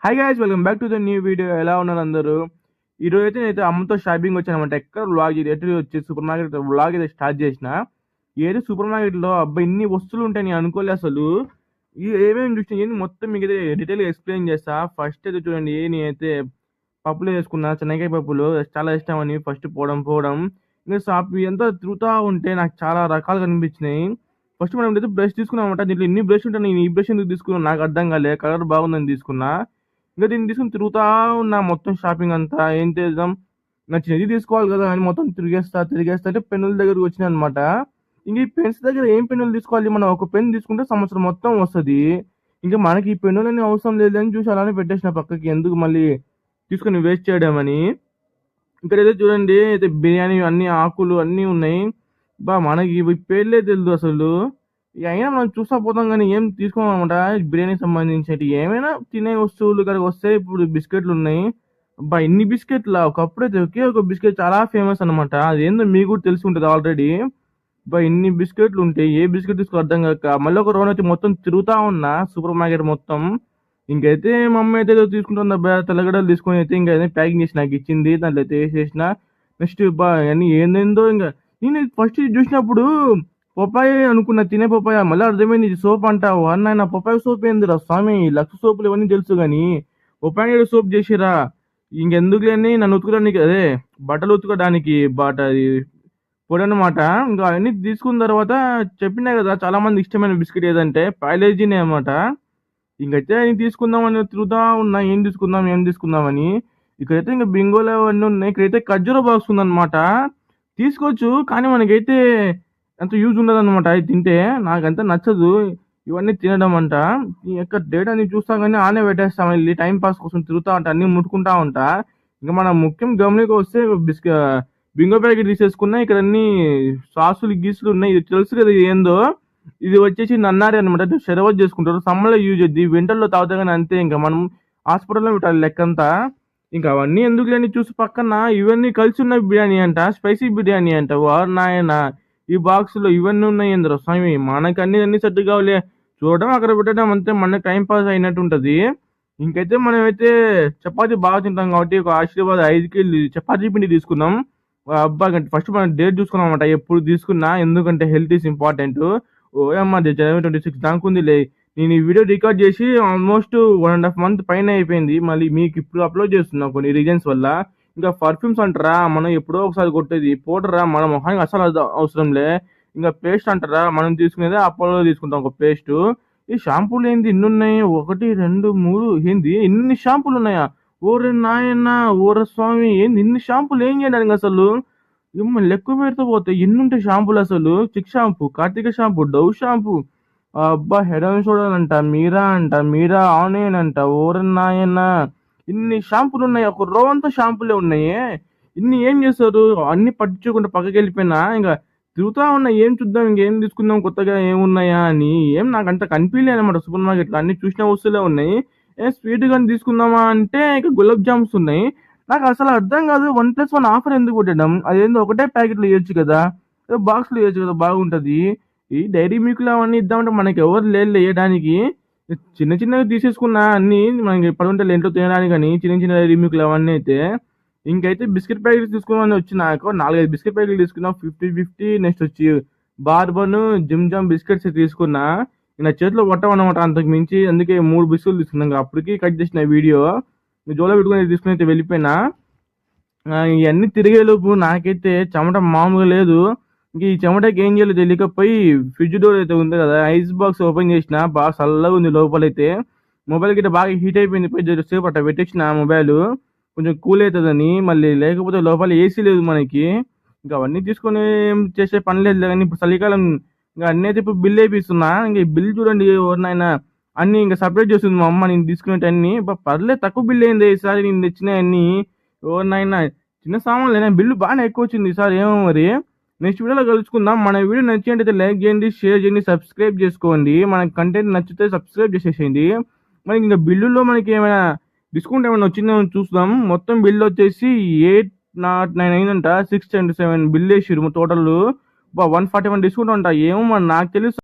Hi guys, welcome back to the new video. ఎలా ఉన్నారు అందరూ? ఈరోజు అయితే నేనైతే అమ్మతో షాపింగ్ వచ్చానమాట. ఎక్కడ వ్లాగ్ ఇది ఎటు వచ్చి సూపర్ మార్కెట్ వ్లాగ్ అయితే స్టార్ట్ చేసిన. ఏది సూపర్ మార్కెట్లో అబ్బా ఇన్ని వస్తువులు ఉంటాయి నేను అనుకోలే అసలు. ఏమేమి చూసిన మొత్తం మీకు అయితే డీటెయిల్గా ఎక్స్ప్లెయిన్ చేస్తా. ఫస్ట్ అయితే చూడండి, నేనైతే పప్పులు వేసుకున్నా, చెనక్కాయ పప్పులు చాలా ఇష్టం అని ఫస్ట్ పోవడం ఇంకా షాప్ ఎంత తిరుగుతూ ఉంటే నాకు చాలా రకాలుగా అనిపించినాయి. ఫస్ట్ మనం అయితే బ్రష్ తీసుకున్నామంట. దీంట్లో ఇన్ని బ్రష్ ఉంటాయి, నేను ఈ బ్రష్ ఎందుకు తీసుకున్నాను నాకు అర్థం కాలే. కలర్ బాగుందని తీసుకున్నా. ఇంకా దీన్ని తీసుకుని తిరుగుతా ఉన్నా మొత్తం షాపింగ్ అంతా. ఏం చేద్దాం, నచ్చినది తీసుకోవాలి కదా అని మొత్తం తిరిగేస్తా అంటే పెన్నుల దగ్గరకు వచ్చినాయి అనమాట. ఇంక ఈ పెన్స్ దగ్గర ఏం పెన్నులు తీసుకోవాలి, మనం ఒక పెన్ తీసుకుంటే సంవత్సరం మొత్తం వస్తుంది. ఇంకా మనకి ఈ పెన్నులని అవసరం లేదని చూసి అలానే పెట్టేసిన పక్కకి, ఎందుకు మళ్ళీ తీసుకుని వేస్ట్ చేయడం అని. ఇక్కడైతే చూడండి, అయితే బిర్యానీ అన్ని ఆకులు అన్నీ ఉన్నాయి. మనకి ఇవి పేర్లే తెలియదు అసలు. అయినా మనం చూస్తా పోతాం కానీ ఏం తీసుకోమన్నమాట. బిర్యానీకి సంబంధించి ఏమైనా తినే వస్తువులు ఇక్కడికి వస్తే ఇప్పుడు బిస్కెట్లు ఉన్నాయి. ఇన్ని బిస్కెట్ల ఒకప్పుడు అయితే ఒకే ఒక బిస్కెట్ చాలా ఫేమస్ అనమాట. అదేందో మీకు కూడా తెలిసి ఉంటుంది ఆల్రెడీ. ఇన్ని బిస్కెట్లు ఉంటాయి, ఏ బిస్కెట్ తీసుకో అర్థం కాక మళ్ళీ ఒక రోజు అయితే మొత్తం తిరుగుతా ఉన్నా సూపర్ మార్కెట్ మొత్తం. ఇంకైతే మా అమ్మ అయితే ఏదో తీసుకుంటుందా తెల్లగడ్డలు తీసుకొని అయితే ఇంకా ప్యాకింగ్ చేసి నాకు ఇచ్చింది. దాంట్లో అయితే వేసేసిన. నెక్స్ట్ అన్నీ ఏందేందో ఇంకా నేను ఫస్ట్ చూసినప్పుడు పప్పాయ అనుకున్న, తినే పప్పాయ. మళ్ళీ అర్థమైంది ఇది సోప్ అంటావు అన్న. నా పప్పాయ సోప్ ఏందిరా స్వామి, లక్ష సోపులు ఇవన్నీ తెలుసు కానీ పప్పాయ సోప్ చేసిరా. ఇంకెందుకు లేని నన్ను ఉతుకోడానికి, అదే బట్టలు ఉతుకోవడానికి అది పొడి అనమాట. ఇంకా అవన్నీ తీసుకున్న తర్వాత చెప్పినా కదా చాలా మంది ఇష్టమైన బిస్కెట్ ఏదంటే పాలేజీనే అనమాట. ఇంకైతే నేను తీసుకుందామని తిరుగుతా ఉన్నా, ఏం తీసుకుందామని. ఇక్కడైతే ఇంకా బింగోలో అవన్నీ ఉన్నాయి. ఇక్కడైతే ఖర్జూర బాక్స్ ఉందన్నమాట. తీసుకోవచ్చు కానీ మనకైతే అంత యూజ్ ఉండదు అనమాట. అది తింటే నాకంత నచ్చదు ఇవన్నీ తినడం అంట. ఈ యొక్క డేటాని చూస్తా కానీ ఆనే పెట్టేస్తాం, వెళ్ళి టైం పాస్ కోసం తిరుగుతా ఉంటా, అన్ని ముట్టుకుంటా ఉంటా. ఇంకా మనం ముఖ్యం గమనిక వస్తే బింగో ప్యాకెట్ తీసేసుకున్నా. ఇక్కడ అన్ని సాసులు గీసులు ఉన్నాయి. ఇది తెలుసు కదా ఇది ఏందో. ఇది వచ్చేసి నన్నారి అనమాట. షరవత్ చేసుకుంటారు, సమ్మర్లో యూజ్ అవుద్ది, వింటర్లో తాగుతా కానీ అంతే. ఇంకా మనం హాస్పిటల్లో పెట్టాలి లెక్కంతా. ఇంకా అవన్నీ ఎందుకు లేని చూసి పక్కన ఇవన్నీ కలిసి ఉన్న బిర్యానీ అంట, స్పైసీ బిర్యానీ అంట. నాయన ఈ బాక్స్లో ఇవన్నీ ఉన్నాయి ఏంద్ర స్వామి, మనకి అన్ని సెట్ కావాలి. చూడడం అక్కడ పెట్టడం అంతే, మనకి టైం పాస్ అయినట్టు ఉంటుంది. ఇంకైతే మనమైతే చపాతీ బాగా తింటాం కాబట్టి ఒక ఆశీర్వాద్ 5 కిలో చపాతీ పిండి తీసుకున్నాం. ఫస్ట్ మనం డేట్ చూసుకున్నాం అనమాట, ఎప్పుడు తీసుకున్నా, ఎందుకంటే హెల్త్ ఈస్ ఇంపార్టెంట్. ఓయమ్మ జనవరి 26 దాకా ఉందిలే. నేను ఈ వీడియో రికార్డ్ చేసి ఆల్మోస్ట్ 1.5 month పైన అయిపోయింది. మళ్ళీ మీకు ఇప్పుడు అప్లోడ్ చేస్తున్నా కొన్ని రీజన్స్ వల్ల. ఇంకా పర్ఫ్యూమ్స్ అంటారా, మనం ఎప్పుడో ఒకసారి కొట్టేది. పౌడరా మన మొహానికి అసలు అవసరంలే. ఇంకా పేస్ట్ అంటారా, మనం తీసుకునేదే అపోలో తీసుకుంటాం ఒక పేస్ట్. ఈ షాంపూలు ఏంది ఇన్ని ఉన్నాయి, 1 2 3 ఏంది ఇన్ని షాంపూలు ఉన్నాయా? ఓరే నాయన, ఓరే స్వామి, ఏంది ఇన్ని షాంపూలు ఏం చేయడానికి అసలు? లెక్క పెడితే పోతే ఎన్ని ఉంటాయి షాంపూలు అసలు. Chik shampoo, Karthika shampoo, Dove shampoo, Head and Shoulder అంట, మీరా ఆనియన్ అంట. ఓరే నాయన, ఇన్ని షాంపూలు ఉన్నాయి, ఒక రో అంతా షాంపూలే ఉన్నాయి. ఇన్ని ఏం చేస్తారు? అన్ని పట్టించుకుంటే పక్కకి వెళ్ళిపోయినా. ఇంకా తిరుగుతా ఉన్నా, ఏం చూద్దాం, ఇంకేం తీసుకుందాం కొత్తగా ఏమున్నాయా అని. ఏం నాకు అంత కనిపించలేదు అనమాట. సూపర్ మార్కెట్లో అన్ని చూసిన వస్తువులే ఉన్నాయి. స్వీట్ కానీ తీసుకుందామా అంటే ఇక గులాబ్ జామ్స్ ఉన్నాయి. నాకు అసలు అర్థం కాదు 1+1 ఆఫర్ ఎందుకు పెట్టడం. అదేందో ఒకటే ప్యాకెట్లో ఇవ్వచ్చు కదా, బాక్స్లో ఇవ్వచ్చు కదా, బాగుంటుంది. ఈ డైరీ మిల్క్లు అవన్నీ ఇద్దామంటే మనకి ఎవరు లేదు వేయడానికి. చిన్నవి తీసేసుకున్నా అన్ని మనకి పడుంటే ఇంట్లో తినడానికి. కానీ చిన్న డైరీ మిల్క్లు అవన్నీ అయితే. ఇంకైతే బిస్కెట్ ప్యాకెట్ తీసుకున్నామని వచ్చి నాకు 4-5 బిస్కెట్ ప్యాకెట్లు తీసుకున్నాం 50-50. నెక్స్ట్ వచ్చి బార్బన్, జిమ్ జామ్ బిస్కెట్స్ తీసుకున్నా. నా చేతిలో పట్టమన్నమాట అంతకు మించి. అందుకే 3 బిస్కెట్లు తీసుకున్నాం. అప్పటికి కట్ చేసిన వీడియో జోలో పెట్టుకుని తీసుకుని అయితే వెళ్ళిపోయినా. ఇవన్నీ తిరిగేలోపు నాకైతే చెమట మామూలుగా లేదు. ఇంక ఈ చెమటకి ఏం చేయాలో తెలియకపోయి ఫ్రిడ్జ్ డోర్ అయితే ఉంది కదా, ఐస్ బాక్స్ ఓపెన్ చేసిన. బాగా చల్లగా ఉంది లోపలైతే. మొబైల్ గిట్ట బాగా హీట్ అయిపోయింది, పోయి సేపు అట్లా పెట్టించిన మొబైల్ కొంచెం కూల్ అవుతుందని. మళ్ళీ లేకపోతే లోపల ఏసీ లేదు మనకి. ఇంకా అవన్నీ తీసుకొని ఏం చేసే పని లేదు కానీ ఇప్పుడు చలికాలం. ఇంకా అన్నీ అయితే ఇప్పుడు బిల్ వేపిస్తున్నా. ఇంకా ఈ బిల్ చూడండి ఎవరినైనా అన్ని ఇంకా సపరేట్ చేస్తుంది మా అమ్మ నేను తీసుకునేటి అన్ని. పర్లేదు తక్కువ బిల్ అయింది ఈసారి నేను తెచ్చినాయి అన్ని. ఎవరినైనా చిన్న సామాన్లు బిల్లు బాగానే ఎక్కువ వచ్చింది ఈసారి. ఏమో మరి నెక్స్ట్ వీడియోలో కలుసుకుందాం. మన వీడియో నచ్చినట్టయితే లైక్ చేయండి, షేర్ చేయండి, సబ్స్క్రైబ్ చేసుకోండి. మనకి కంటెంట్ నచ్చితే సబ్స్క్రైబ్ చేసేసేయండి. మనకి ఇంకా బిల్లులో మనకి ఏమైనా డిస్కౌంట్ ఏమైనా వచ్చిందో చూద్దాం. మొత్తం బిల్లు వచ్చేసి 809 అయిందంట. 677 బిల్ వేసిరు టోటల్. 141 డిస్కౌంట్ అంట. ఏమో మరి నాకు తెలుసు.